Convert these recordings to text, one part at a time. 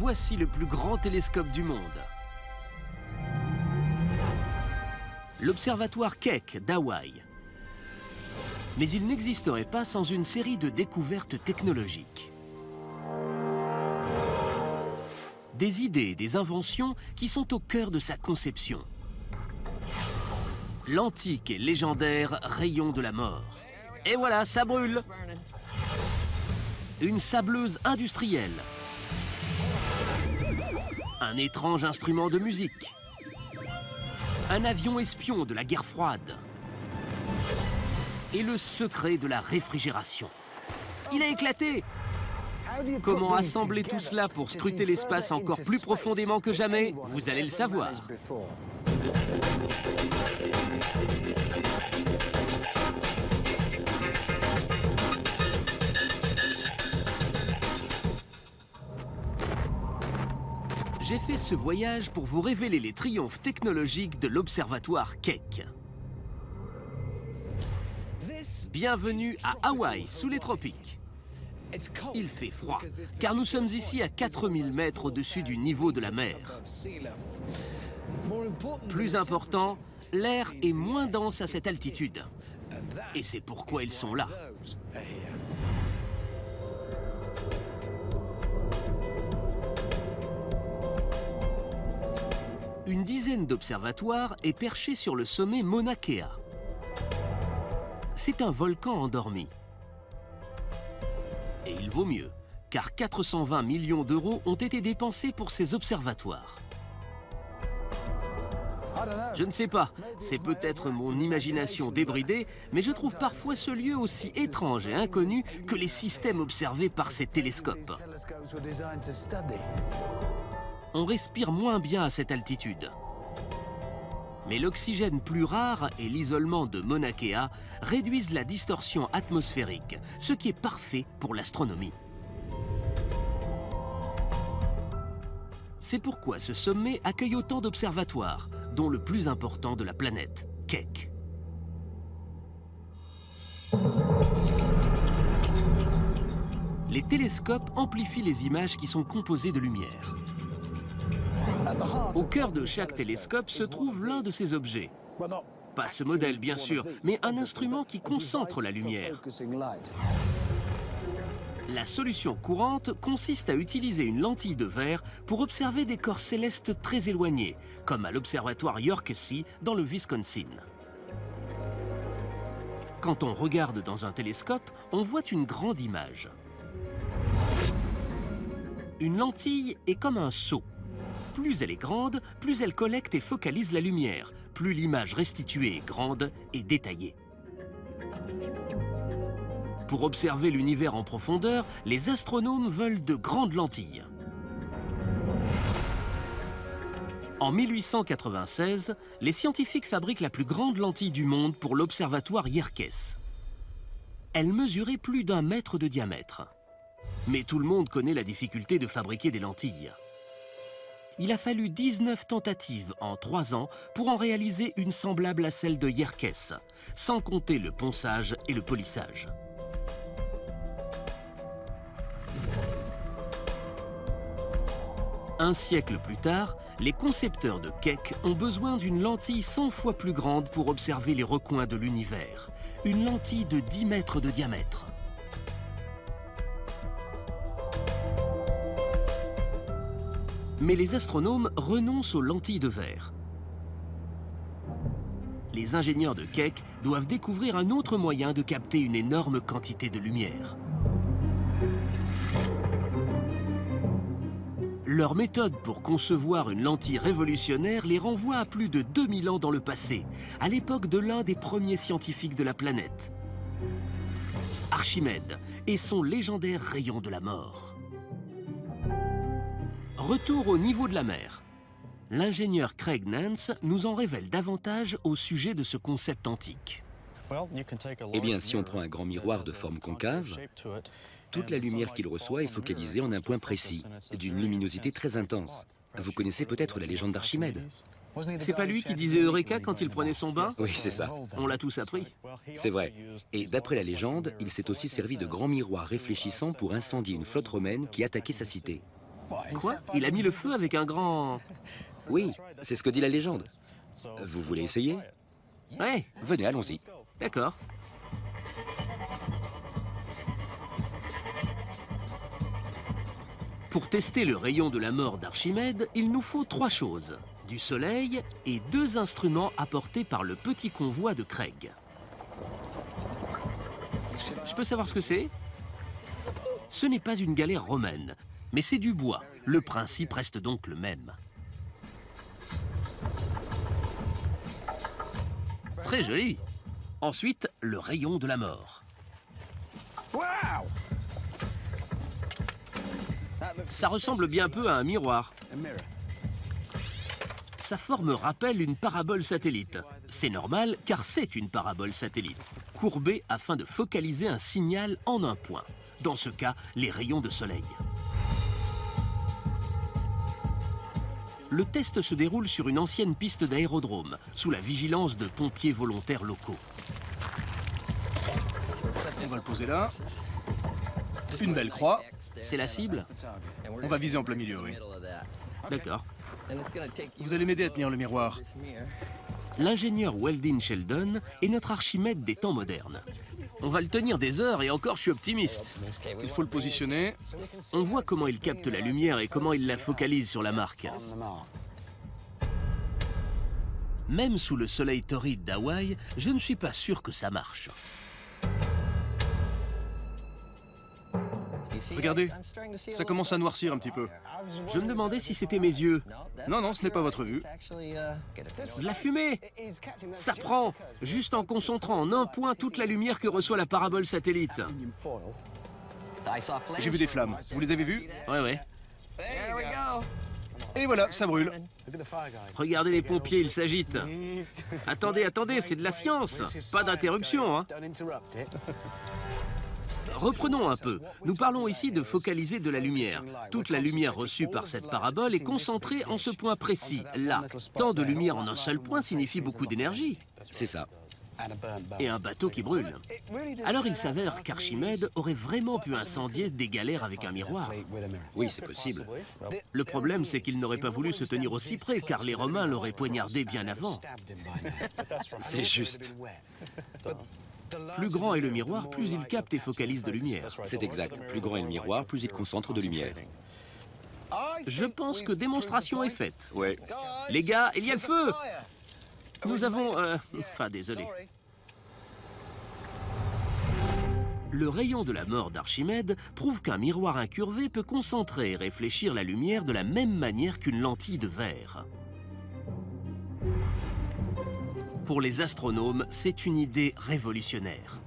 voici le plus grand télescope du monde. L'observatoire Keck d'Hawaï. Mais il n'existerait pas sans une série de découvertes technologiques. Des idées et des inventions qui sont au cœur de sa conception. L'antique et légendaire rayon de la mort. Et voilà, ça brûle! Une sableuse industrielle. Un étrange instrument de musique. Un avion espion de la guerre froide. Et le secret de la réfrigération. Il a éclaté! Comment assembler tout cela pour scruter l'espace encore plus profondément que jamais? Vous allez le savoir. J'ai fait ce voyage pour vous révéler les triomphes technologiques de l'observatoire Keck. Bienvenue à Hawaï, sous les tropiques. Il fait froid, car nous sommes ici à 4000 mètres au-dessus du niveau de la mer. Plus important, l'air est moins dense à cette altitude. Et c'est pourquoi ils sont là. Une dizaine d'observatoires est perché sur le sommet Mauna Kea. C'est un volcan endormi. Et il vaut mieux, car 420 millions d'euros ont été dépensés pour ces observatoires. Je ne sais pas, c'est peut-être mon imagination débridée, mais je trouve parfois ce lieu aussi étrange et inconnu que les systèmes observés par ces télescopes. On respire moins bien à cette altitude. Mais l'oxygène plus rare et l'isolement de Mauna Kea réduisent la distorsion atmosphérique, ce qui est parfait pour l'astronomie. C'est pourquoi ce sommet accueille autant d'observatoires, dont le plus important de la planète, Keck. Les télescopes amplifient les images qui sont composées de lumière. Au cœur de chaque télescope se trouve l'un de ces objets. Pas ce modèle, bien sûr, mais un instrument qui concentre la lumière. La solution courante consiste à utiliser une lentille de verre pour observer des corps célestes très éloignés, comme à l'observatoire Yorkesea dans le Wisconsin. Quand on regarde dans un télescope, on voit une grande image. Une lentille est comme un seau. Plus elle est grande, plus elle collecte et focalise la lumière, plus l'image restituée est grande et détaillée. Pour observer l'univers en profondeur, les astronomes veulent de grandes lentilles. En 1896, les scientifiques fabriquent la plus grande lentille du monde pour l'observatoire Yerkes. Elle mesurait plus d'1 mètre de diamètre. Mais tout le monde connaît la difficulté de fabriquer des lentilles. Il a fallu 19 tentatives en 3 ans pour en réaliser une semblable à celle de Yerkes, sans compter le ponçage et le polissage. Un siècle plus tard, les concepteurs de Keck ont besoin d'une lentille 100 fois plus grande pour observer les recoins de l'univers. Une lentille de 10 mètres de diamètre. Mais les astronomes renoncent aux lentilles de verre. Les ingénieurs de Keck doivent découvrir un autre moyen de capter une énorme quantité de lumière. Leur méthode pour concevoir une lentille révolutionnaire les renvoie à plus de 2000 ans dans le passé, à l'époque de l'un des premiers scientifiques de la planète, Archimède, et son légendaire rayon de la mort. Retour au niveau de la mer. L'ingénieur Craig Nance nous en révèle davantage au sujet de ce concept antique. Eh bien, si on prend un grand miroir de forme concave, toute la lumière qu'il reçoit est focalisée en un point précis, d'une luminosité très intense. Vous connaissez peut-être la légende d'Archimède? C'est pas lui qui disait Eureka quand il prenait son bain? Oui, c'est ça. On l'a tous appris. C'est vrai. Et d'après la légende, il s'est aussi servi de grands miroirs réfléchissants pour incendier une flotte romaine qui attaquait sa cité. Quoi? Il a mis le feu avec un grand... Oui, c'est ce que dit la légende. Vous voulez essayer? Ouais, Venez, allons-y. d'accord. Pour tester le rayon de la mort d'Archimède, il nous faut 3 choses. Du soleil et 2 instruments apportés par le petit convoi de Craig. Je peux savoir ce que c'est? Ce n'est pas une galère romaine, mais c'est du bois. Le principe reste donc le même. Très joli. Ensuite, le rayon de la mort. Ça ressemble bien peu à un miroir. Sa forme rappelle une parabole satellite. C'est normal car c'est une parabole satellite, courbée afin de focaliser un signal en un point. Dans ce cas, les rayons de soleil. Le test se déroule sur une ancienne piste d'aérodrome, sous la vigilance de pompiers volontaires locaux. On va le poser là. Une belle croix. C'est la cible? On va viser en plein milieu, oui. D'accord. Vous allez m'aider à tenir le miroir. L'ingénieur Weldon Sheldon est notre Archimède des temps modernes. On va le tenir des heures et encore je suis optimiste. Il faut le positionner. On voit comment il capte la lumière et comment il la focalise sur la marque. Même sous le soleil torride d'Hawaï, je ne suis pas sûr que ça marche. Regardez, ça commence à noircir un petit peu. Je me demandais si c'était mes yeux. Non, non, ce n'est pas votre vue. De la fumée! Ça prend, juste en concentrant en un point toute la lumière que reçoit la parabole satellite. J'ai vu des flammes. Vous les avez vues? Ouais, ouais. Et voilà, ça brûle. Regardez les pompiers, ils s'agitent. Attendez, attendez, c'est de la science. Pas d'interruption, hein. Reprenons un peu. Nous parlons ici de focaliser de la lumière. Toute la lumière reçue par cette parabole est concentrée en ce point précis, là. Tant de lumière en un seul point signifie beaucoup d'énergie. C'est ça. Et un bateau qui brûle. Alors il s'avère qu'Archimède aurait vraiment pu incendier des galères avec un miroir. Oui, c'est possible. Le problème, c'est qu'il n'aurait pas voulu se tenir aussi près, car les Romains l'auraient poignardé bien avant. C'est juste. Plus grand est le miroir, plus il capte et focalise de lumière. C'est exact. Plus grand est le miroir, plus il concentre de lumière. Je pense que démonstration est faite. Ouais. Les gars, il y a le feu! Nous avons... Enfin, désolé. Le rayon de la mort d'Archimède prouve qu'un miroir incurvé peut concentrer et réfléchir la lumière de la même manière qu'une lentille de verre. Pour les astronomes, c'est une idée révolutionnaire.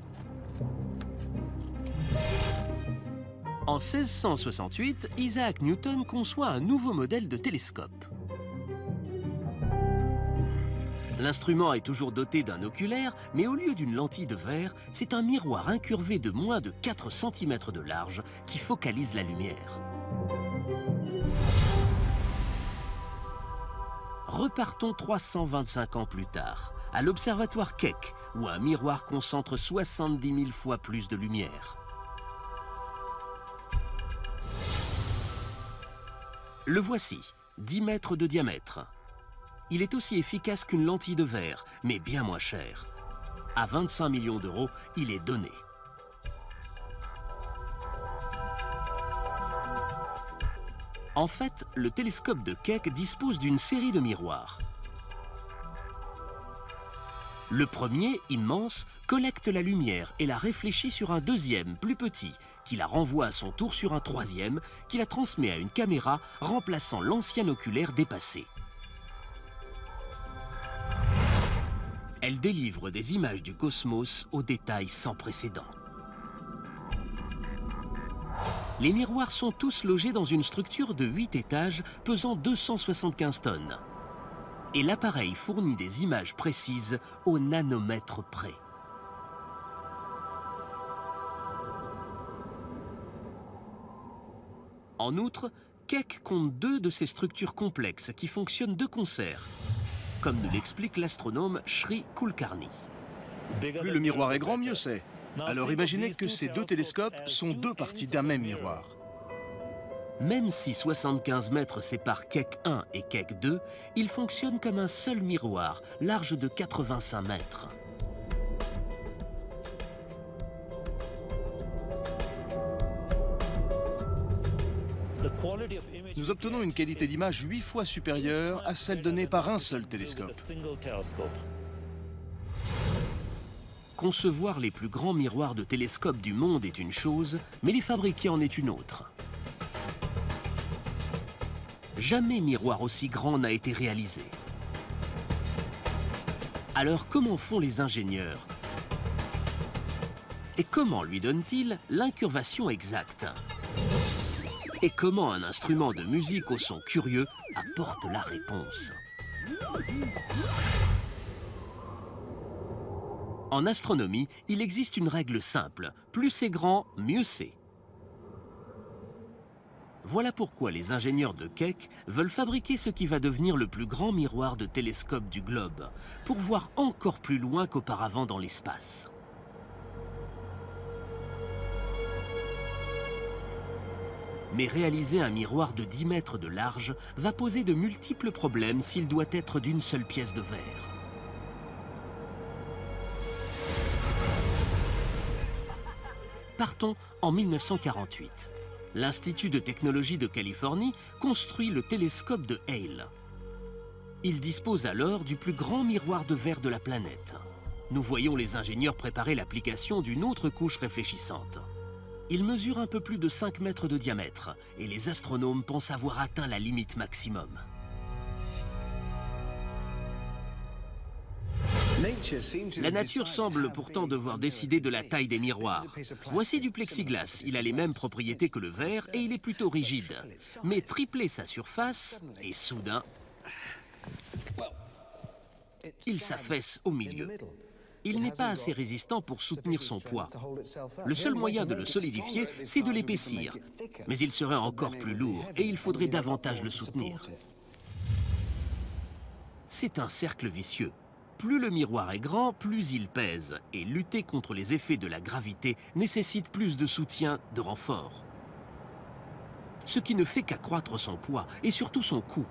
En 1668, Isaac Newton conçoit un nouveau modèle de télescope. L'instrument est toujours doté d'un oculaire, mais au lieu d'une lentille de verre, c'est un miroir incurvé de moins de 4 cm de large qui focalise la lumière. Repartons 325 ans plus tard, à l'observatoire Keck, où un miroir concentre 70 000 fois plus de lumière. Le voici, 10 mètres de diamètre. Il est aussi efficace qu'une lentille de verre, mais bien moins cher. À 25 millions d'euros, il est donné. En fait, le télescope de Keck dispose d'une série de miroirs. Le premier, immense, collecte la lumière et la réfléchit sur un deuxième, plus petit, qui la renvoie à son tour sur un troisième, qui la transmet à une caméra, remplaçant l'ancien oculaire dépassé. Elle délivre des images du cosmos aux détails sans précédent. Les miroirs sont tous logés dans une structure de 8 étages pesant 275 tonnes. Et l'appareil fournit des images précises au nanomètre près. En outre, Keck compte 2 de ces structures complexes qui fonctionnent de concert, comme nous l'explique l'astronome Sri Kulkarni. Plus le miroir est grand, mieux c'est. Alors imaginez que ces deux télescopes sont deux parties d'un même miroir. Même si 75 mètres séparent Keck 1 et Keck 2, ils fonctionnent comme un seul miroir, large de 85 mètres. Nous obtenons une qualité d'image 8 fois supérieure à celle donnée par un seul télescope. Concevoir les plus grands miroirs de télescope du monde est une chose, mais les fabriquer en est une autre. Jamais miroir aussi grand n'a été réalisé. Alors comment font les ingénieurs? Et comment lui donnent-ils l'incurvation exacte? Et comment un instrument de musique au son curieux apporte la réponse? En astronomie, il existe une règle simple. Plus c'est grand, mieux c'est. Voilà pourquoi les ingénieurs de Keck veulent fabriquer ce qui va devenir le plus grand miroir de télescope du globe, pour voir encore plus loin qu'auparavant dans l'espace. Mais réaliser un miroir de 10 mètres de large va poser de multiples problèmes s'il doit être d'une seule pièce de verre. Partons en 1948. L'Institut de technologie de Californie construit le télescope de Hale. Il dispose alors du plus grand miroir de verre de la planète. Nous voyons les ingénieurs préparer l'application d'une autre couche réfléchissante. Il mesure un peu plus de 5 mètres de diamètre et les astronomes pensent avoir atteint la limite maximum. La nature semble pourtant devoir décider de la taille des miroirs. Voici du plexiglas, il a les mêmes propriétés que le verre et il est plutôt rigide. Mais tripler sa surface et soudain, il s'affaisse au milieu. Il n'est pas assez résistant pour soutenir son poids. Le seul moyen de le solidifier, c'est de l'épaissir. Mais il serait encore plus lourd et il faudrait davantage le soutenir. C'est un cercle vicieux. Plus le miroir est grand, plus il pèse. Et lutter contre les effets de la gravité nécessite plus de soutien, de renfort. Ce qui ne fait qu'accroître son poids et surtout son coût.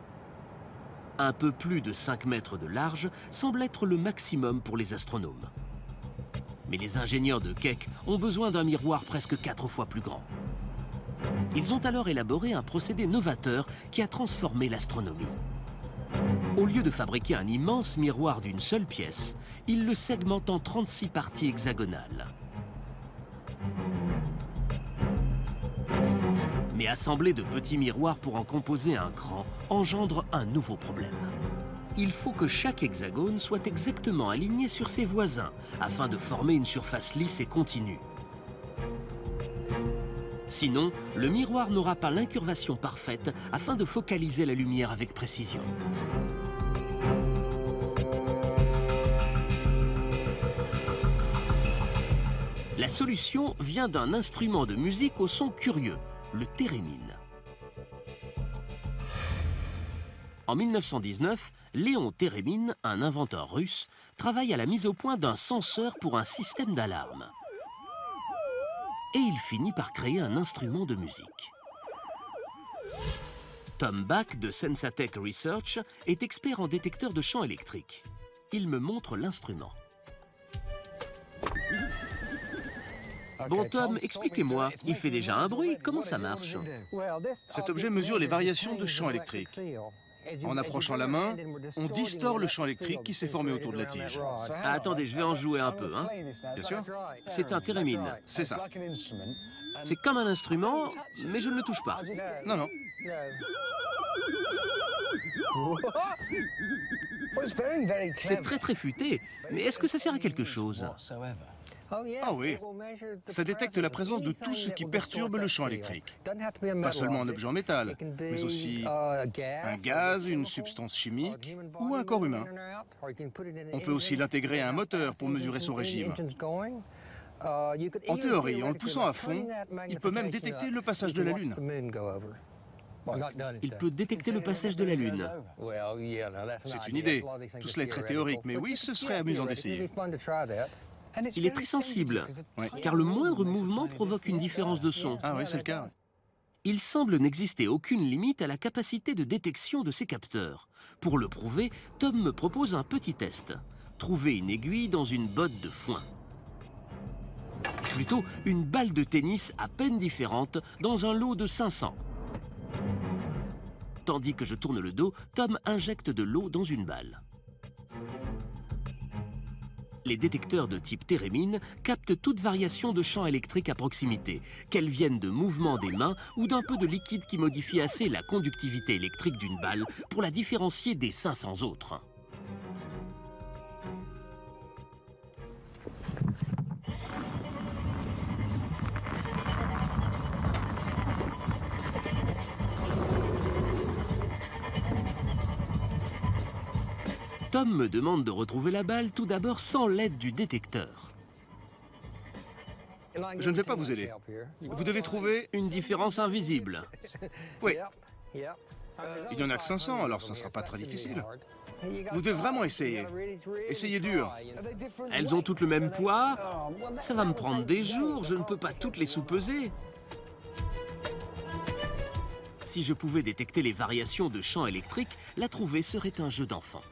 Un peu plus de 5 mètres de large semble être le maximum pour les astronomes. Mais les ingénieurs de Keck ont besoin d'un miroir presque 4 fois plus grand. Ils ont alors élaboré un procédé novateur qui a transformé l'astronomie. Au lieu de fabriquer un immense miroir d'une seule pièce, ils le segmentent en 36 parties hexagonales. Mais assembler de petits miroirs pour en composer un grand engendre un nouveau problème. Il faut que chaque hexagone soit exactement aligné sur ses voisins afin de former une surface lisse et continue. Sinon, le miroir n'aura pas l'incurvation parfaite afin de focaliser la lumière avec précision. La solution vient d'un instrument de musique au son curieux, le thérémine. En 1919, Léon Thérémine, un inventeur russe, travaille à la mise au point d'un senseur pour un système d'alarme. Et il finit par créer un instrument de musique. Tom Bach de Sensatech Research est expert en détecteur de champs électriques. Il me montre l'instrument. Bon Tom, expliquez-moi, il fait déjà un bruit, comment ça marche? Cet objet mesure les variations de champ électrique. En approchant la main, on distord le champ électrique qui s'est formé autour de la tige. Ah, attendez, je vais en jouer un peu, hein. Bien sûr. C'est un thérémine. C'est ça. C'est comme un instrument, mais je ne le touche pas. Non, non. C'est très futé, mais est-ce que ça sert à quelque chose? Ah oui, ça détecte la présence de tout ce qui perturbe le champ électrique. Pas seulement un objet en métal, mais aussi un gaz, une substance chimique ou un corps humain. On peut aussi l'intégrer à un moteur pour mesurer son régime. En théorie, en le poussant à fond, il peut même détecter le passage de la Lune. Il peut détecter le passage de la Lune. C'est une idée. Tout cela est très théorique, mais oui, ce serait amusant d'essayer. Il est très sensible, car le moindre mouvement provoque une différence de son. Ah oui, c'est le cas. Il semble n'exister aucune limite à la capacité de détection de ces capteurs. Pour le prouver, Tom me propose un petit test. Trouver une aiguille dans une botte de foin. Plutôt une balle de tennis à peine différente dans un lot de 500. Tandis que je tourne le dos, Tom injecte de l'eau dans une balle. Les détecteurs de type térémine captent toute variation de champ électrique à proximité, qu'elle vienne de mouvements des mains ou d'un peu de liquide qui modifie assez la conductivité électrique d'une balle pour la différencier des 500 autres. Tom me demande de retrouver la balle tout d'abord sans l'aide du détecteur. Je ne vais pas vous aider. Vous devez trouver une différence invisible. Oui. Il n'y en a que 500, alors ça ne sera pas très difficile. Vous devez vraiment essayer. Essayez dur. Elles ont toutes le même poids. Ça va me prendre des jours, je ne peux pas toutes les sous-peser. Si je pouvais détecter les variations de champ électrique, la trouver serait un jeu d'enfant.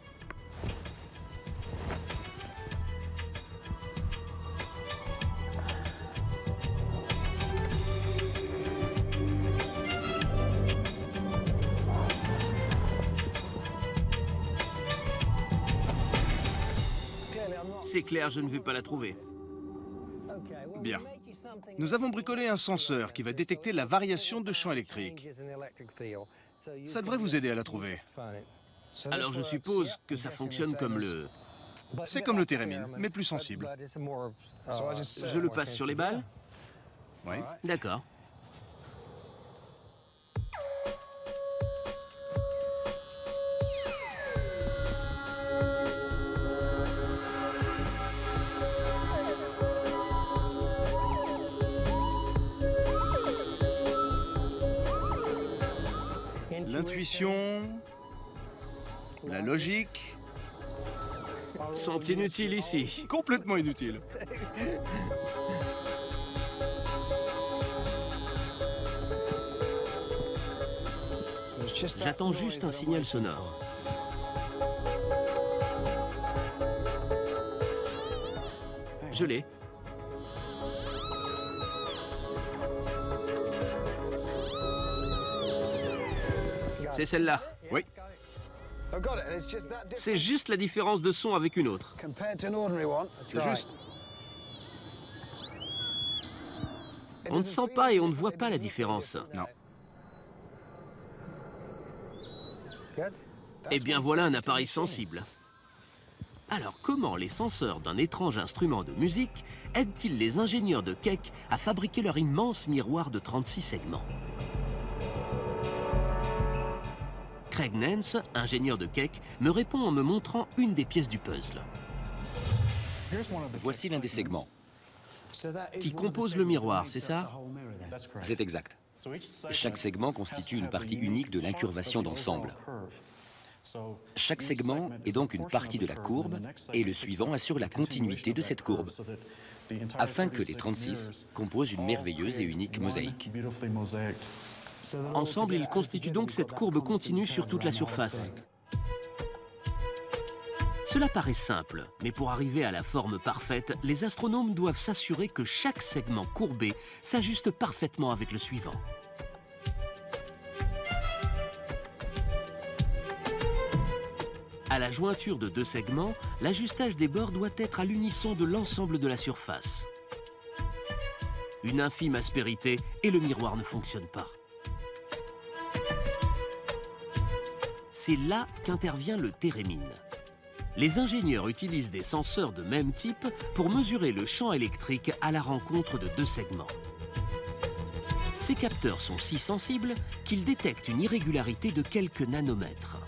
C'est clair, je ne vais pas la trouver. Bien. Nous avons bricolé un senseur qui va détecter la variation de champ électrique. Ça devrait vous aider à la trouver. Alors je suppose que ça fonctionne comme le... C'est comme le térémine, mais plus sensible. Je le passe sur les balles? Oui. D'accord. L'intuition, la logique... sont inutiles ici. Complètement inutiles. J'attends juste un signal sonore. Je l'ai. C'est celle-là. Oui. C'est juste la différence de son avec une autre. C'est juste. On ne sent pas et on ne voit pas la différence. Non. Eh bien voilà un appareil sensible. Alors comment les senseurs d'un étrange instrument de musique aident-ils les ingénieurs de Keck à fabriquer leur immense miroir de 36 segments? Craig Nance, ingénieur de Keck, me répond en me montrant une des pièces du puzzle. Voici l'un des segments. Qui compose le miroir, c'est ça? C'est exact. Chaque segment constitue une partie unique de l'incurvation d'ensemble. Chaque segment est donc une partie de la courbe et le suivant assure la continuité de cette courbe, afin que les 36 composent une merveilleuse et unique mosaïque. Ensemble, ils constituent donc cette courbe continue sur toute la surface. Cela paraît simple, mais pour arriver à la forme parfaite, les astronomes doivent s'assurer que chaque segment courbé s'ajuste parfaitement avec le suivant. À la jointure de deux segments, l'ajustage des bords doit être à l'unisson de l'ensemble de la surface. Une infime aspérité et le miroir ne fonctionne pas. C'est là qu'intervient le térémine. Les ingénieurs utilisent des senseurs de même type pour mesurer le champ électrique à la rencontre de deux segments. Ces capteurs sont si sensibles qu'ils détectent une irrégularité de quelques nanomètres.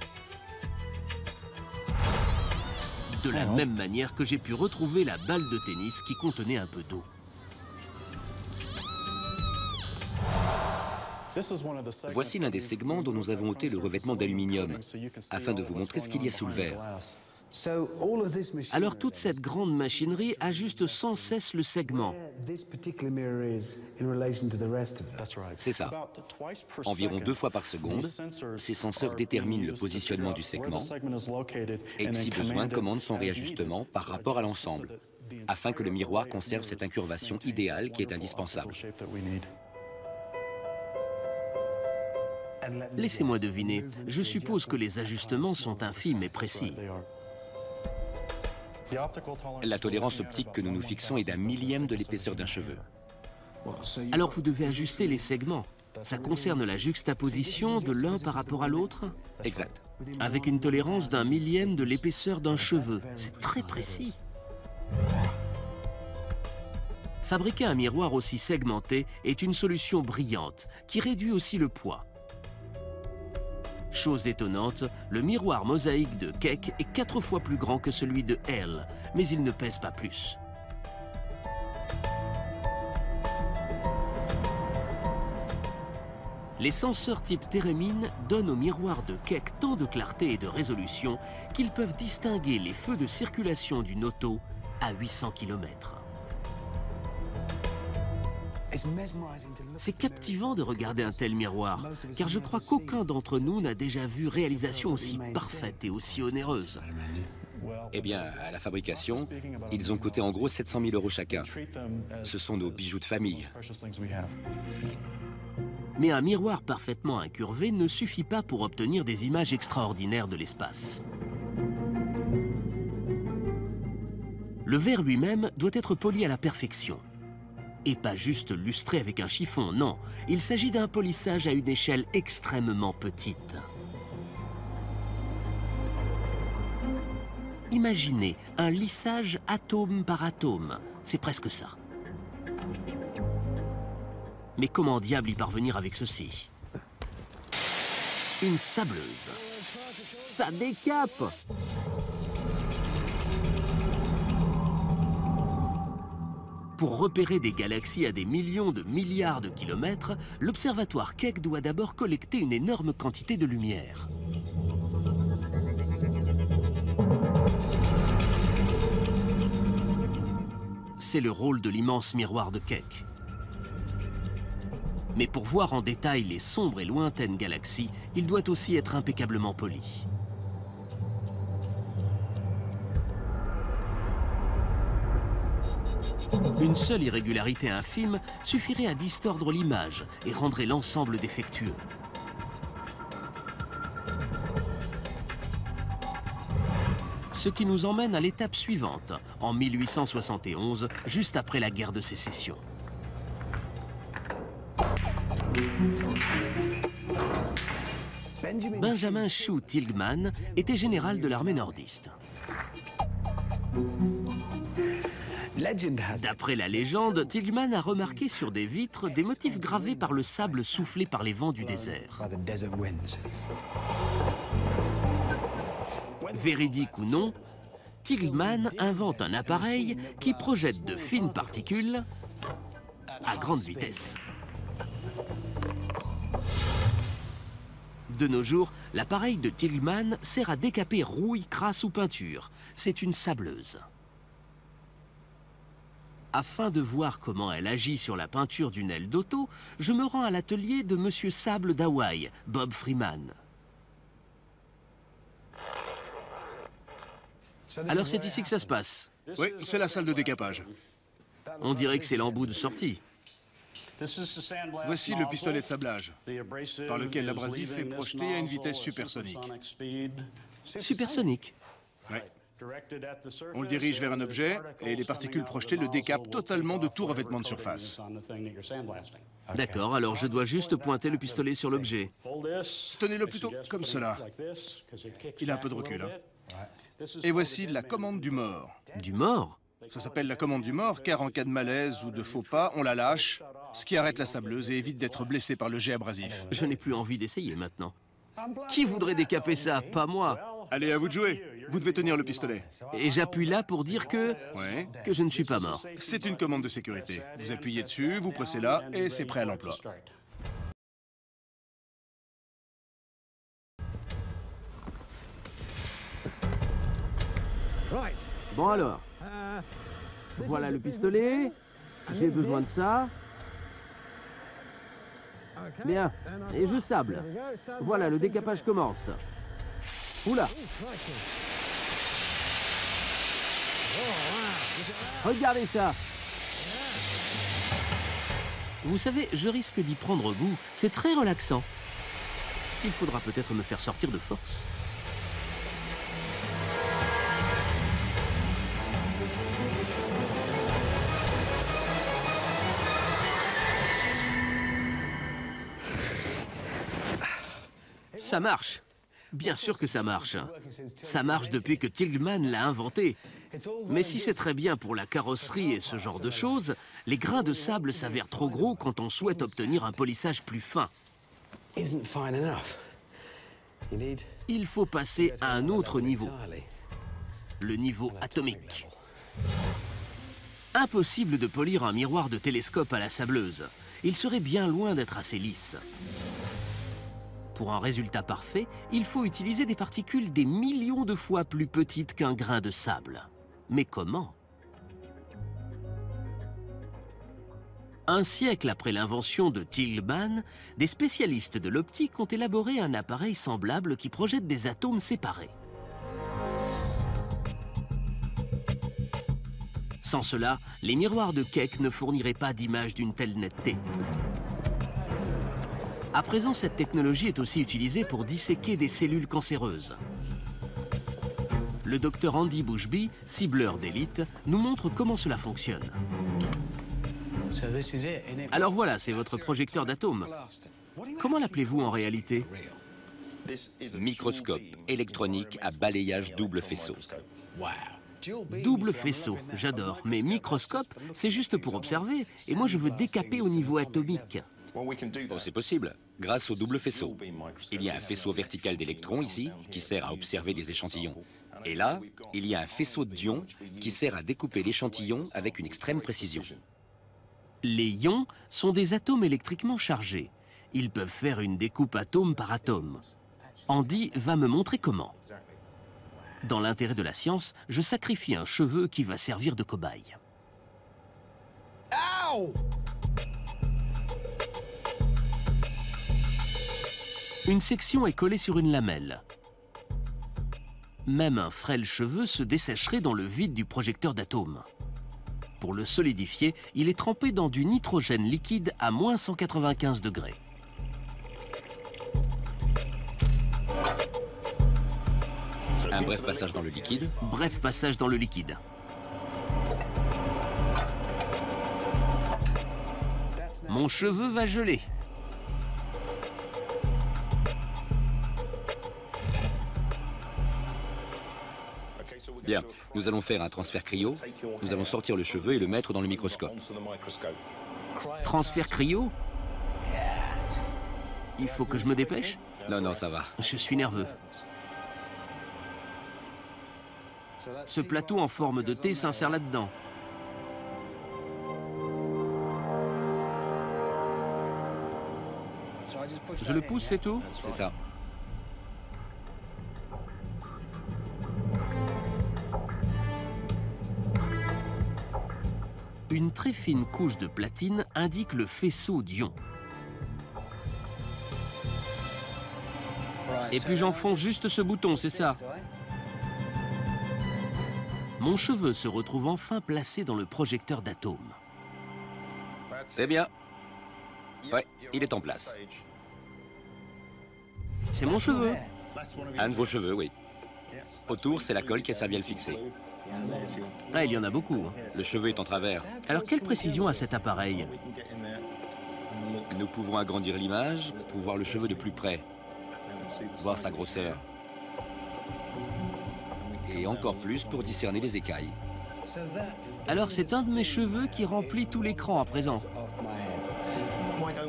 De la même manière que j'ai pu retrouver la balle de tennis qui contenait un peu d'eau. Voici l'un des segments dont nous avons ôté le revêtement d'aluminium, afin de vous montrer ce qu'il y a sous le verre. Alors toute cette grande machinerie ajuste sans cesse le segment. C'est ça. Environ 2 fois par seconde, ces senseurs déterminent le positionnement du segment et, si besoin, commandent son réajustement par rapport à l'ensemble, afin que le miroir conserve cette incurvation idéale qui est indispensable. Laissez-moi deviner, je suppose que les ajustements sont infimes et précis. La tolérance optique que nous nous fixons est d'1 millième de l'épaisseur d'un cheveu. Alors vous devez ajuster les segments. Ça concerne la juxtaposition de l'un par rapport à l'autre? Exact. Avec une tolérance d'1 millième de l'épaisseur d'un cheveu. C'est très précis. Fabriquer un miroir aussi segmenté est une solution brillante qui réduit aussi le poids. Chose étonnante, le miroir mosaïque de Keck est 4 fois plus grand que celui de Hale, mais il ne pèse pas plus. Les senseurs type Térémine donnent au miroir de Keck tant de clarté et de résolution qu'ils peuvent distinguer les feux de circulation d'une auto à 800 km. C'est captivant de regarder un tel miroir, car je crois qu'aucun d'entre nous n'a déjà vu réalisation aussi parfaite et aussi onéreuse. Eh bien, à la fabrication, ils ont coûté en gros 700 000 € chacun. Ce sont nos bijoux de famille. Mais un miroir parfaitement incurvé ne suffit pas pour obtenir des images extraordinaires de l'espace. Le verre lui-même doit être poli à la perfection. Et pas juste lustré avec un chiffon, non. Il s'agit d'un polissage à une échelle extrêmement petite. Imaginez un lissage atome par atome. C'est presque ça. Mais comment diable y parvenir avec ceci? Une sableuse. Ça décape! Pour repérer des galaxies à des millions de milliards de kilomètres, l'observatoire Keck doit d'abord collecter une énorme quantité de lumière. C'est le rôle de l'immense miroir de Keck. Mais pour voir en détail les sombres et lointaines galaxies, il doit aussi être impeccablement poli. Une seule irrégularité infime suffirait à distordre l'image et rendrait l'ensemble défectueux. Ce qui nous emmène à l'étape suivante, en 1871, juste après la guerre de sécession. Benjamin Shue Tilghman était général de l'armée nordiste. D'après la légende, Tilghman a remarqué sur des vitres des motifs gravés par le sable soufflé par les vents du désert. Véridique ou non, Tilghman invente un appareil qui projette de fines particules à grande vitesse. De nos jours, l'appareil de Tilghman sert à décaper rouille, crasse ou peinture. C'est une sableuse. Afin de voir comment elle agit sur la peinture d'une aile d'auto, je me rends à l'atelier de Monsieur Sable d'Hawaï, Bob Freeman. Alors c'est ici que ça se passe? Oui, c'est la salle de décapage. On dirait que c'est l'embout de sortie. Voici le pistolet de sablage, par lequel l'abrasif est projeté à une vitesse supersonique. Supersonique? Oui. On le dirige vers un objet et les particules projetées le décapent totalement de tout revêtement de surface. D'accord, alors je dois juste pointer le pistolet sur l'objet. Tenez-le plutôt comme cela. Il a un peu de recul, hein. Et voici la commande du mort. Du mort? Ça s'appelle la commande du mort car en cas de malaise ou de faux pas, on la lâche, ce qui arrête la sableuse et évite d'être blessé par le jet abrasif. Je n'ai plus envie d'essayer maintenant. Qui voudrait décaper ça? Pas moi. Allez, à vous de jouer. Vous devez tenir le pistolet. Et j'appuie là pour dire que je ne suis pas mort. C'est une commande de sécurité. Vous appuyez dessus, vous pressez là et c'est prêt à l'emploi. Bon alors, voilà le pistolet, j'ai besoin de ça. Bien, et je sable. Voilà, le décapage commence. Oula! Regardez ça! Vous savez, je risque d'y prendre goût. C'est très relaxant. Il faudra peut-être me faire sortir de force. Ça marche. Bien sûr que ça marche. Ça marche depuis que Tilghman l'a inventé. Mais si c'est très bien pour la carrosserie et ce genre de choses, les grains de sable s'avèrent trop gros quand on souhaite obtenir un polissage plus fin. Il faut passer à un autre niveau. Le niveau atomique. Impossible de polir un miroir de télescope à la sableuse. Il serait bien loin d'être assez lisse. Pour un résultat parfait, il faut utiliser des particules des millions de fois plus petites qu'un grain de sable. Mais comment? Un siècle après l'invention de Tilghman, des spécialistes de l'optique ont élaboré un appareil semblable qui projette des atomes séparés. Sans cela, les miroirs de Keck ne fourniraient pas d'image d'une telle netteté. À présent, cette technologie est aussi utilisée pour disséquer des cellules cancéreuses. Le docteur Andy Bushby, cibleur d'élite, nous montre comment cela fonctionne. Alors voilà, c'est votre projecteur d'atomes. Comment l'appelez-vous en réalité? Microscope électronique à balayage double faisceau. Double faisceau, j'adore. Mais microscope, c'est juste pour observer. Et moi, je veux décaper au niveau atomique. Bon, c'est possible, grâce au double faisceau. Il y a un faisceau vertical d'électrons ici, qui sert à observer des échantillons. Et là, il y a un faisceau d'ions qui sert à découper l'échantillon avec une extrême précision. Les ions sont des atomes électriquement chargés. Ils peuvent faire une découpe atome par atome. Andy va me montrer comment. Dans l'intérêt de la science, je sacrifie un cheveu qui va servir de cobaye. Une section est collée sur une lamelle. Même un frêle cheveu se dessécherait dans le vide du projecteur d'atomes. Pour le solidifier, il est trempé dans du nitrogène liquide à moins 195 degrés. Un bref passage dans le liquide. Bref passage dans le liquide. Mon cheveu va geler. Bien, nous allons faire un transfert cryo. Nous allons sortir le cheveu et le mettre dans le microscope. Transfert cryo? Il faut que je me dépêche? Non, non, ça va. Je suis nerveux. Ce plateau en forme de T s'insère là-dedans. Je le pousse, c'est tout? C'est ça. Une très fine couche de platine indique le faisceau d'ions. Et puis j'enfonce juste ce bouton, c'est ça? Mon cheveu se retrouve enfin placé dans le projecteur d'atomes. C'est bien. Ouais, il est en place. C'est mon cheveu. Un de vos cheveux, oui. Autour, c'est la colle qui a servi à le fixer. Ah, il y en a beaucoup. Le cheveu est en travers. Alors, quelle précision a cet appareil? Nous pouvons agrandir l'image pour voir le cheveu de plus près, voir sa grosseur. Et encore plus pour discerner les écailles. Alors, c'est un de mes cheveux qui remplit tout l'écran à présent.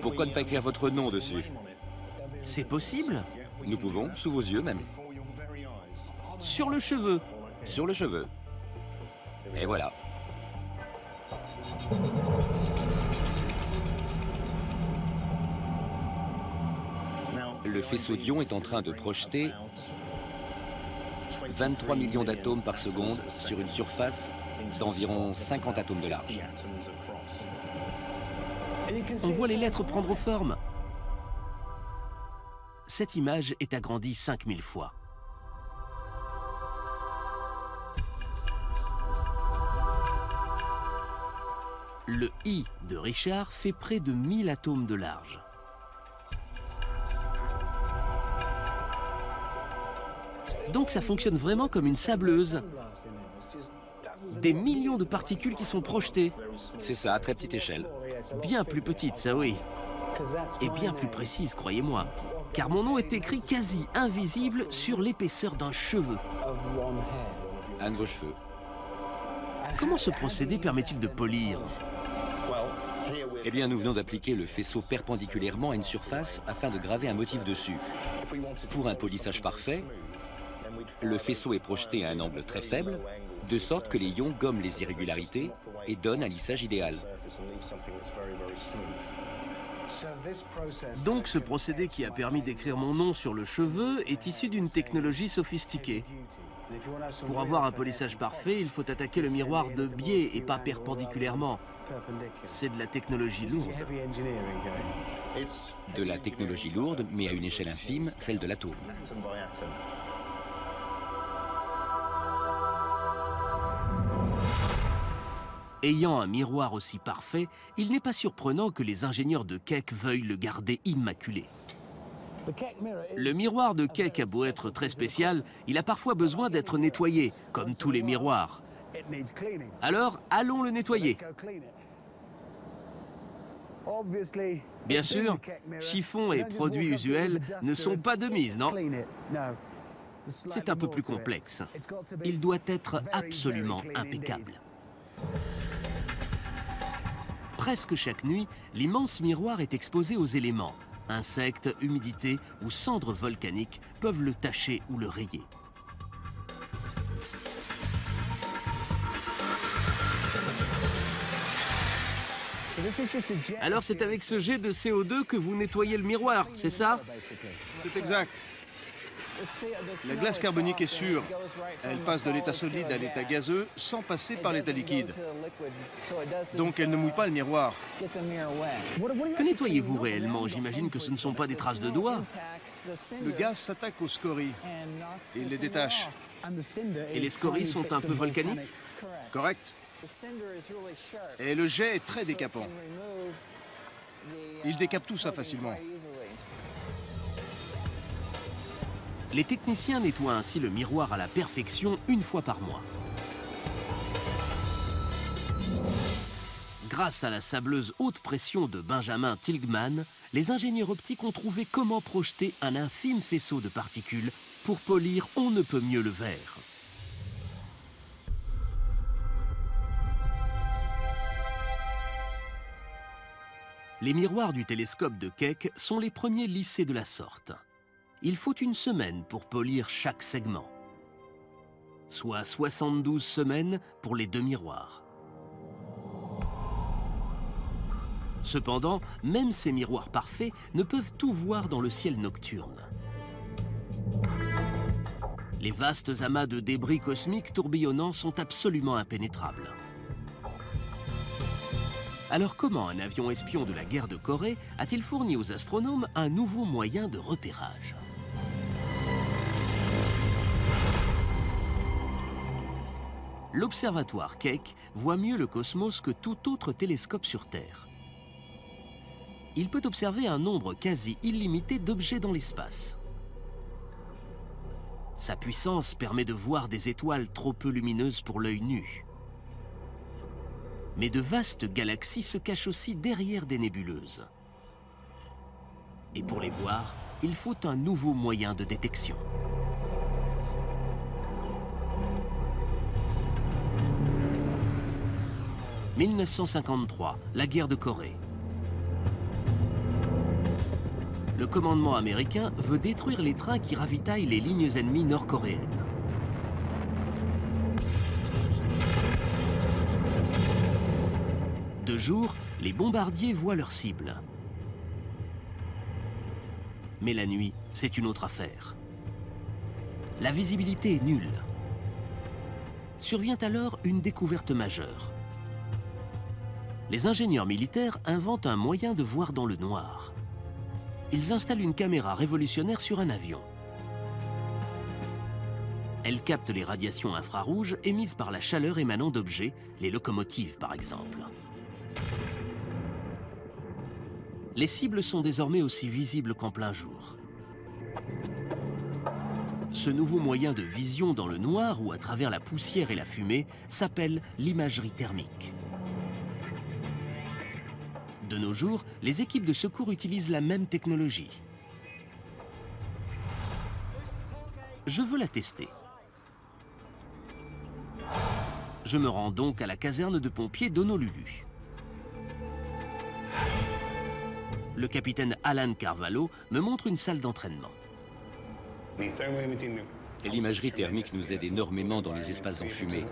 Pourquoi ne pas écrire votre nom dessus? C'est possible? Nous pouvons, sous vos yeux même. Sur le cheveu. Sur le cheveu. Et voilà. Le faisceau d'ions est en train de projeter 23 millions d'atomes par seconde sur une surface d'environ 50 atomes de large. On voit les lettres prendre forme. Cette image est agrandie 5000 fois. Le I de Richard fait près de 1000 atomes de large. Donc ça fonctionne vraiment comme une sableuse. Des millions de particules qui sont projetées. C'est ça, à très petite échelle. Bien plus petite, ça oui. Et bien plus précise, croyez-moi. Car mon nom est écrit quasi invisible sur l'épaisseur d'un cheveu. Un de vos cheveux. Comment ce procédé permet-il de polir? Eh bien, nous venons d'appliquer le faisceau perpendiculairement à une surface afin de graver un motif dessus. Pour un polissage parfait, le faisceau est projeté à un angle très faible, de sorte que les ions gomment les irrégularités et donnent un lissage idéal. Donc ce procédé qui a permis d'écrire mon nom sur le cheveu est issu d'une technologie sophistiquée. Pour avoir un polissage parfait, il faut attaquer le miroir de biais et pas perpendiculairement. C'est de la technologie lourde. De la technologie lourde, mais à une échelle infime, celle de l'atome. Ayant un miroir aussi parfait, il n'est pas surprenant que les ingénieurs de Keck veuillent le garder immaculé. Le miroir de Keck a beau être très spécial, il a parfois besoin d'être nettoyé, comme tous les miroirs. Alors, allons le nettoyer. Bien sûr, chiffon et produits usuels ne sont pas de mise, non? C'est un peu plus complexe. Il doit être absolument impeccable. Presque chaque nuit, l'immense miroir est exposé aux éléments. Insectes, humidité ou cendres volcaniques peuvent le tacher ou le rayer. Alors c'est avec ce jet de CO2 que vous nettoyez le miroir, c'est ça? C'est exact. La glace carbonique est sûre. Elle passe de l'état solide à l'état gazeux sans passer par l'état liquide. Donc elle ne mouille pas le miroir. Que nettoyez-vous réellement? J'imagine que ce ne sont pas des traces de doigts. Le gaz s'attaque aux scories et il les détache. Et les scories sont un peu volcaniques? Correct. Et le jet est très décapant. Il décape tout ça facilement. Les techniciens nettoient ainsi le miroir à la perfection une fois par mois. Grâce à la sableuse haute pression de Benjamin Tilghman, les ingénieurs optiques ont trouvé comment projeter un infime faisceau de particules pour polir on ne peut mieux le verre. Les miroirs du télescope de Keck sont les premiers lissés de la sorte. Il faut une semaine pour polir chaque segment, soit 72 semaines pour les deux miroirs. Cependant, même ces miroirs parfaits ne peuvent tout voir dans le ciel nocturne. Les vastes amas de débris cosmiques tourbillonnants sont absolument impénétrables. Alors comment un avion espion de la guerre de Corée a-t-il fourni aux astronomes un nouveau moyen de repérage ? L'observatoire Keck voit mieux le cosmos que tout autre télescope sur Terre. Il peut observer un nombre quasi illimité d'objets dans l'espace. Sa puissance permet de voir des étoiles trop peu lumineuses pour l'œil nu. Mais de vastes galaxies se cachent aussi derrière des nébuleuses. Et pour les voir, il faut un nouveau moyen de détection. « 1953, la guerre de Corée. Le commandement américain veut détruire les trains qui ravitaillent les lignes ennemies nord-coréennes. De jour, les bombardiers voient leur cible. Mais la nuit, c'est une autre affaire. La visibilité est nulle. Survient alors une découverte majeure. Les ingénieurs militaires inventent un moyen de voir dans le noir. Ils installent une caméra révolutionnaire sur un avion. Elle capte les radiations infrarouges émises par la chaleur émanant d'objets, les locomotives par exemple. Les cibles sont désormais aussi visibles qu'en plein jour. Ce nouveau moyen de vision dans le noir ou à travers la poussière et la fumée s'appelle l'imagerie thermique. De nos jours, les équipes de secours utilisent la même technologie. Je veux la tester. Je me rends donc à la caserne de pompiers d'Honolulu. Le capitaine Alan Carvalho me montre une salle d'entraînement. L'imagerie thermique nous aide énormément dans les espaces enfumés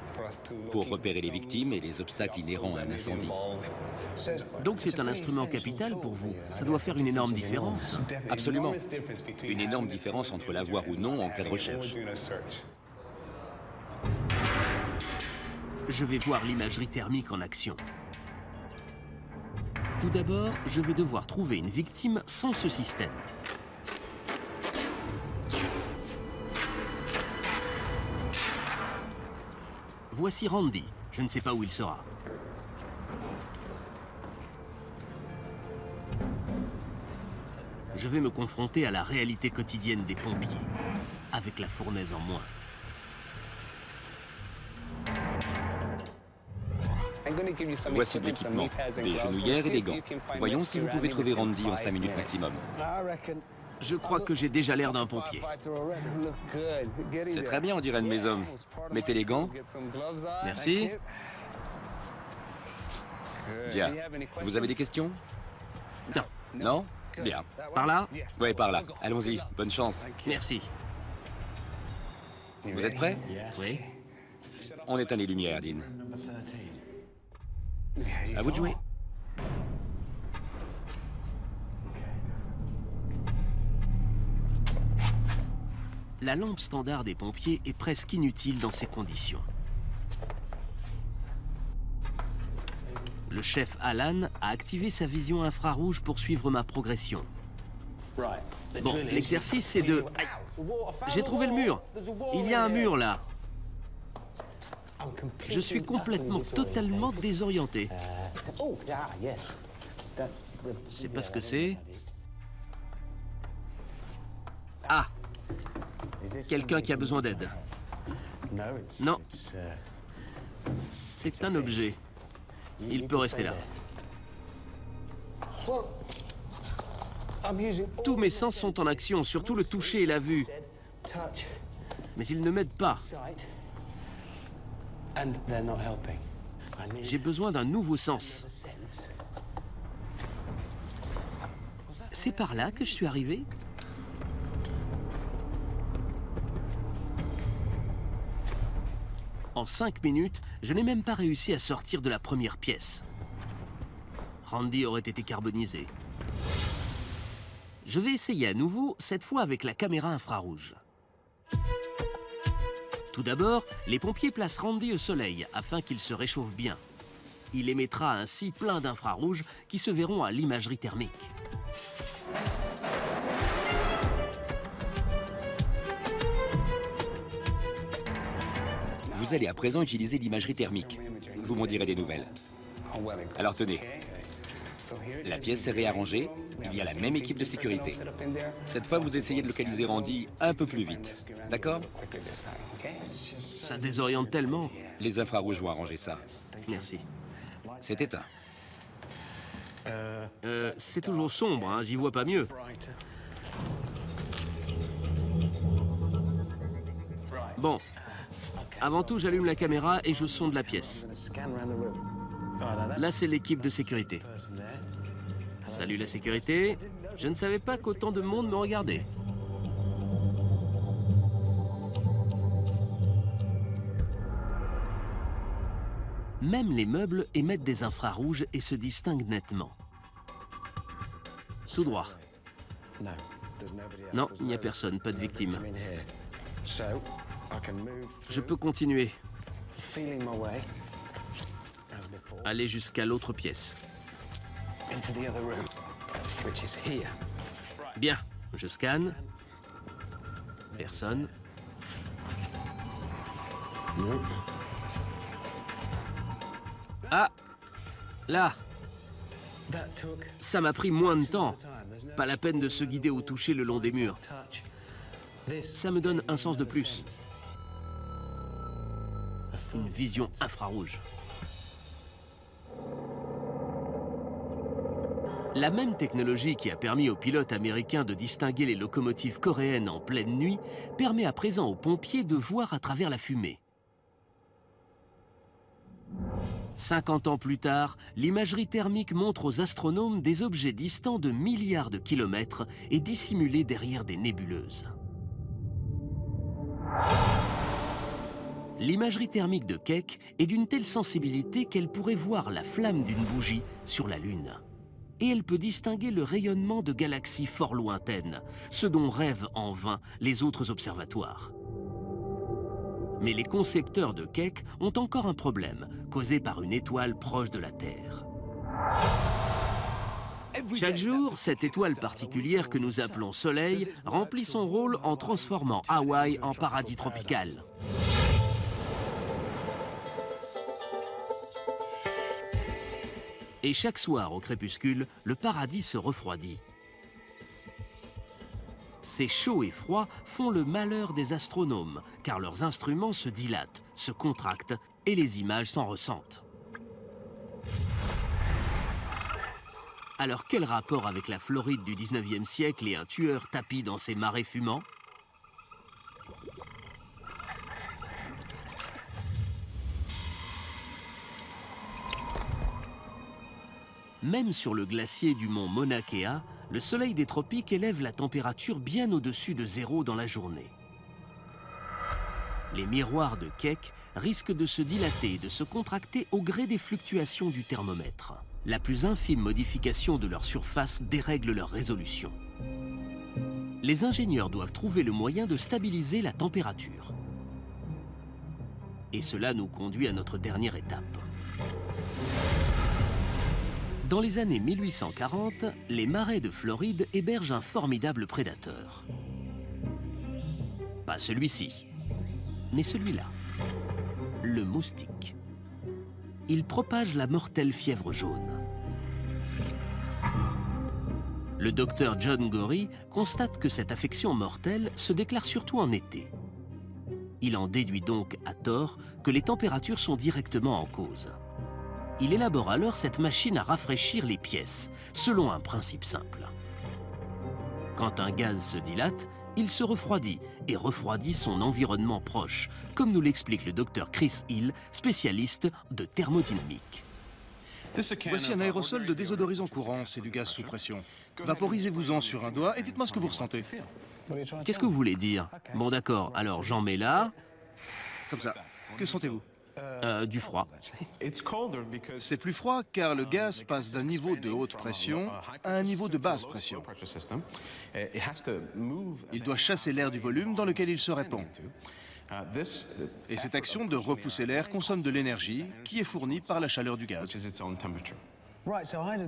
pour repérer les victimes et les obstacles inhérents à un incendie. Donc c'est un instrument capital pour vous. Ça doit faire une énorme différence. Absolument. Une énorme différence entre l'avoir ou non en cas de recherche. Je vais voir l'imagerie thermique en action. Tout d'abord, je vais devoir trouver une victime sans ce système. Voici Randy. Je ne sais pas où il sera. Je vais me confronter à la réalité quotidienne des pompiers, avec la fournaise en moins. Voici de l'équipement, des genouillères et des gants. Voyons si vous pouvez trouver Randy en 5 minutes maximum. Je crois que j'ai déjà l'air d'un pompier. C'est très bien, on dirait de mes hommes. Mettez les gants. Merci. Bien. Vous avez des questions? Non. Non? Bien. Par là? Ouais, par là. Allons-y. Bonne chance. Merci. Vous êtes prêts? Oui. On éteint les lumières, Dean. À vous de jouer. La lampe standard des pompiers est presque inutile dans ces conditions. Le chef Alan a activé sa vision infrarouge pour suivre ma progression. Bon, l'exercice c'est de... Aïe. J'ai trouvé le mur. Il y a un mur là. Je suis complètement, totalement désorienté. Je sais pas ce que c'est. Ah! Quelqu'un qui a besoin d'aide. Non. C'est un objet. Il peut rester là. Tous mes sens sont en action, surtout le toucher et la vue. Mais ils ne m'aident pas. J'ai besoin d'un nouveau sens. C'est par là que je suis arrivé ? En 5 minutes, je n'ai même pas réussi à sortir de la première pièce. Randy aurait été carbonisé. Je vais essayer à nouveau, cette fois avec la caméra infrarouge. Tout d'abord, les pompiers placent Randy au soleil afin qu'il se réchauffe bien. Il émettra ainsi plein d'infrarouges qui se verront à l'imagerie thermique. Vous allez à présent utiliser l'imagerie thermique. Vous m'en direz des nouvelles. Alors tenez. La pièce est réarrangée. Il y a la même équipe de sécurité. Cette fois, vous essayez de localiser Randy un peu plus vite. D'accord? Ça désoriente tellement. Les infrarouges vont arranger ça. Merci. C'est éteint. C'est toujours sombre, hein, j'y vois pas mieux. Bon. Avant tout, j'allume la caméra et je sonde la pièce. Là, c'est l'équipe de sécurité. Salut la sécurité. Je ne savais pas qu'autant de monde me regardait. Même les meubles émettent des infrarouges et se distinguent nettement. Tout droit. Non, il n'y a personne, pas de victime. Je peux continuer. Aller jusqu'à l'autre pièce. Bien, je scanne. Personne. Ah, là. Ça m'a pris moins de temps. Pas la peine de se guider au toucher le long des murs. Ça me donne un sens de plus. Une vision infrarouge. La même technologie qui a permis aux pilotes américains de distinguer les locomotives coréennes en pleine nuit permet à présent aux pompiers de voir à travers la fumée. 50 ans plus tard, l'imagerie thermique montre aux astronomes des objets distants de milliards de kilomètres et dissimulés derrière des nébuleuses. L'imagerie thermique de Keck est d'une telle sensibilité qu'elle pourrait voir la flamme d'une bougie sur la Lune. Et elle peut distinguer le rayonnement de galaxies fort lointaines, ce dont rêvent en vain les autres observatoires. Mais les concepteurs de Keck ont encore un problème, causé par une étoile proche de la Terre. Chaque jour, cette étoile particulière que nous appelons Soleil remplit son rôle en transformant Hawaï en paradis tropical. Et chaque soir au crépuscule, le paradis se refroidit. Ces chauds et froids font le malheur des astronomes, car leurs instruments se dilatent, se contractent et les images s'en ressentent. Alors quel rapport avec la Floride du 19e siècle et un tueur tapi dans ses marais fumants ? Même sur le glacier du mont Mauna Kea, le soleil des tropiques élève la température bien au-dessus de zéro dans la journée. Les miroirs de Keck risquent de se dilater et de se contracter au gré des fluctuations du thermomètre. La plus infime modification de leur surface dérègle leur résolution. Les ingénieurs doivent trouver le moyen de stabiliser la température. Et cela nous conduit à notre dernière étape. Dans les années 1840, les marais de Floride hébergent un formidable prédateur. Pas celui-ci, mais celui-là, le moustique. Il propage la mortelle fièvre jaune. Le docteur John Gorrie constate que cette affection mortelle se déclare surtout en été. Il en déduit donc, à tort, que les températures sont directement en cause. Il élabore alors cette machine à rafraîchir les pièces, selon un principe simple. Quand un gaz se dilate, il se refroidit et refroidit son environnement proche, comme nous l'explique le docteur Chris Hill, spécialiste de thermodynamique. Voici un aérosol de désodorisant courant, c'est du gaz sous pression. Vaporisez-vous-en sur un doigt et dites-moi ce que vous ressentez. Qu'est-ce que vous voulez dire? Bon d'accord, alors j'en mets là. Comme ça. Que sentez-vous? Du froid. C'est plus froid car le gaz passe d'un niveau de haute pression à un niveau de basse pression. Il doit chasser l'air du volume dans lequel il se répand. Et cette action de repousser l'air consomme de l'énergie qui est fournie par la chaleur du gaz.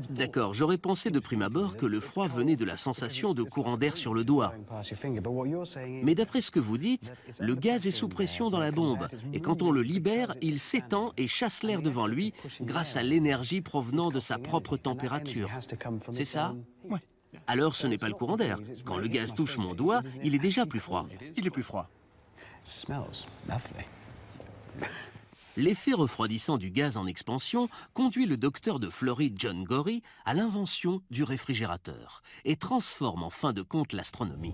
D'accord, j'aurais pensé de prime abord que le froid venait de la sensation de courant d'air sur le doigt. Mais d'après ce que vous dites, le gaz est sous pression dans la bombe, et quand on le libère, il s'étend et chasse l'air devant lui grâce à l'énergie provenant de sa propre température. C'est ça? Ouais. Alors ce n'est pas le courant d'air. Quand le gaz touche mon doigt, il est déjà plus froid. Il est plus froid. L'effet refroidissant du gaz en expansion conduit le docteur de Floride John Gorrie à l'invention du réfrigérateur et transforme en fin de compte l'astronomie.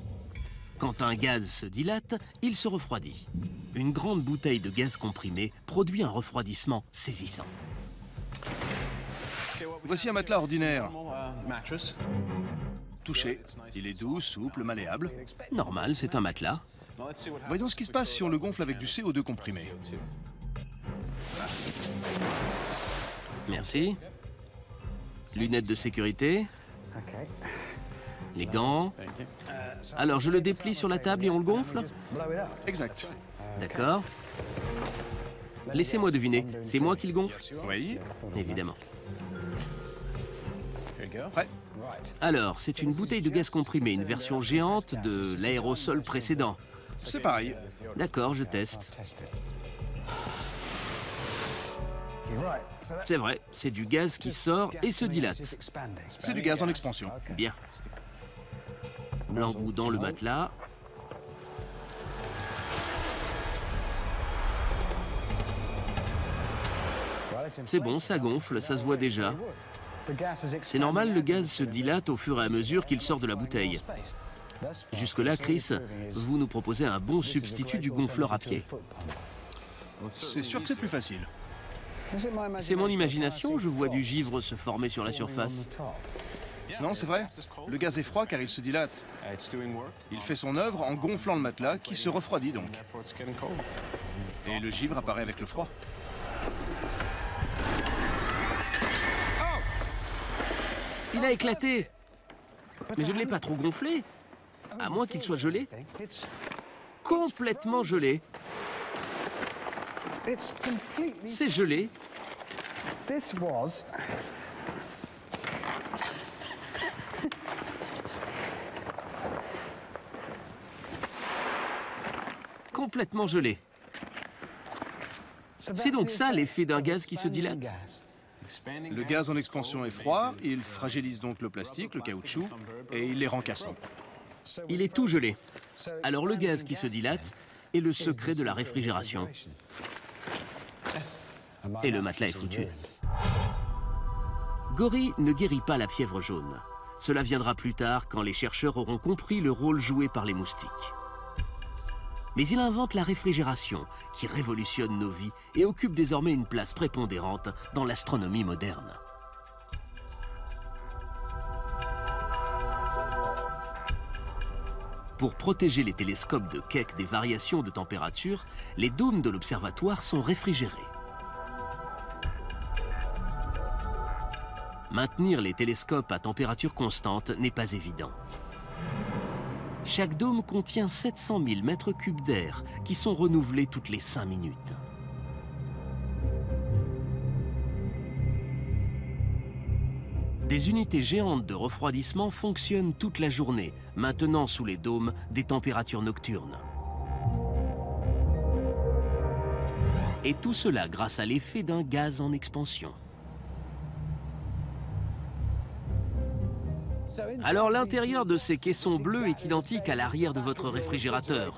Quand un gaz se dilate, il se refroidit. Une grande bouteille de gaz comprimé produit un refroidissement saisissant. Voici un matelas ordinaire. Touchez. Il est doux, souple, malléable. Normal, c'est un matelas. Voyons ce qui se passe si on le gonfle avec du CO2 comprimé. Merci. Lunettes de sécurité. Les gants. Alors, je le déplie sur la table et on le gonfle? Exact. D'accord. Laissez-moi deviner, c'est moi qui le gonfle? Oui. Évidemment. Prêt? Alors, c'est une bouteille de gaz comprimé, une version géante de l'aérosol précédent. C'est pareil. D'accord, je teste. C'est vrai, c'est du gaz qui sort et se dilate. C'est du gaz en expansion. Bien. L'embout dans le matelas. C'est bon, ça gonfle, ça se voit déjà. C'est normal, le gaz se dilate au fur et à mesure qu'il sort de la bouteille. Jusque-là, Chris, vous nous proposez un bon substitut du gonfleur à pied. C'est sûr que c'est plus facile. C'est mon imagination ou je vois du givre se former sur la surface? Non, c'est vrai. Le gaz est froid car il se dilate. Il fait son œuvre en gonflant le matelas qui se refroidit donc. Et le givre apparaît avec le froid. Il a éclaté! Mais je ne l'ai pas trop gonflé, à moins qu'il soit gelé. Complètement gelé. C'est gelé. Complètement gelé. C'est donc ça l'effet d'un gaz qui se dilate? Le gaz en expansion est froid, il fragilise donc le plastique, le caoutchouc, et il les rend cassants. Il est tout gelé. Alors le gaz qui se dilate est le secret de la réfrigération. Et le matelas est foutu. Gory ne guérit pas la fièvre jaune. Cela viendra plus tard quand les chercheurs auront compris le rôle joué par les moustiques. Mais il invente la réfrigération, qui révolutionne nos vies et occupe désormais une place prépondérante dans l'astronomie moderne. Pour protéger les télescopes de Keck des variations de température, les dômes de l'observatoire sont réfrigérés. Maintenir les télescopes à température constante n'est pas évident. Chaque dôme contient 700 000 mètres cubes d'air qui sont renouvelés toutes les 5 minutes. Des unités géantes de refroidissement fonctionnent toute la journée, maintenant sous les dômes des températures nocturnes. Et tout cela grâce à l'effet d'un gaz en expansion. Alors l'intérieur de ces caissons bleus est identique à l'arrière de votre réfrigérateur.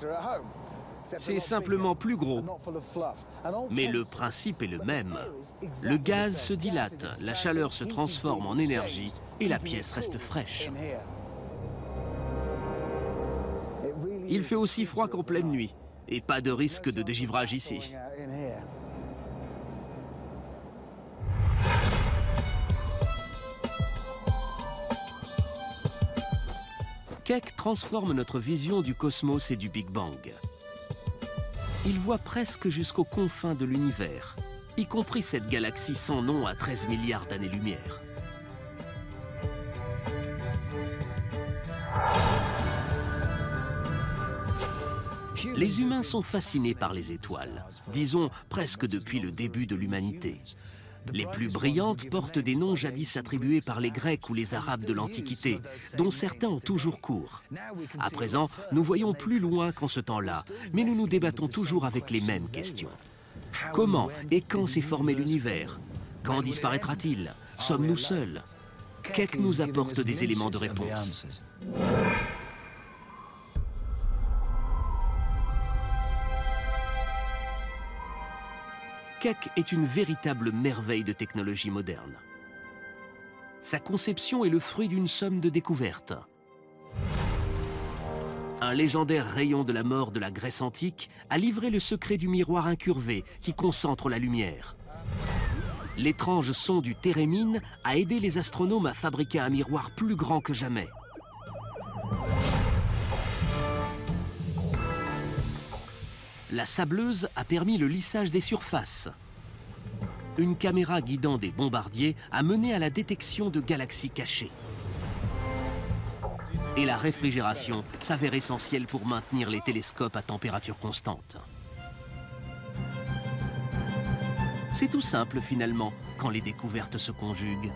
C'est simplement plus gros. Mais le principe est le même. Le gaz se dilate, la chaleur se transforme en énergie et la pièce reste fraîche. Il fait aussi froid qu'en pleine nuit et pas de risque de dégivrage ici. Keck transforme notre vision du cosmos et du Big Bang. Il voit presque jusqu'aux confins de l'univers, y compris cette galaxie sans nom à 13 milliards d'années-lumière. Les humains sont fascinés par les étoiles, disons presque depuis le début de l'humanité. Les plus brillantes portent des noms jadis attribués par les Grecs ou les Arabes de l'Antiquité, dont certains ont toujours cours. À présent, nous voyons plus loin qu'en ce temps-là, mais nous nous débattons toujours avec les mêmes questions. Comment et quand s'est formé l'univers? Quand disparaîtra-t-il? Sommes-nous seuls? Keck nous apporte des éléments de réponse. Keck est une véritable merveille de technologie moderne. Sa conception est le fruit d'une somme de découvertes. Un légendaire rayon de la mort de la Grèce antique a livré le secret du miroir incurvé qui concentre la lumière. L'étrange son du térémine a aidé les astronomes à fabriquer un miroir plus grand que jamais. La sableuse a permis le lissage des surfaces. Une caméra guidant des bombardiers a mené à la détection de galaxies cachées. Et la réfrigération s'avère essentielle pour maintenir les télescopes à température constante. C'est tout simple finalement quand les découvertes se conjuguent.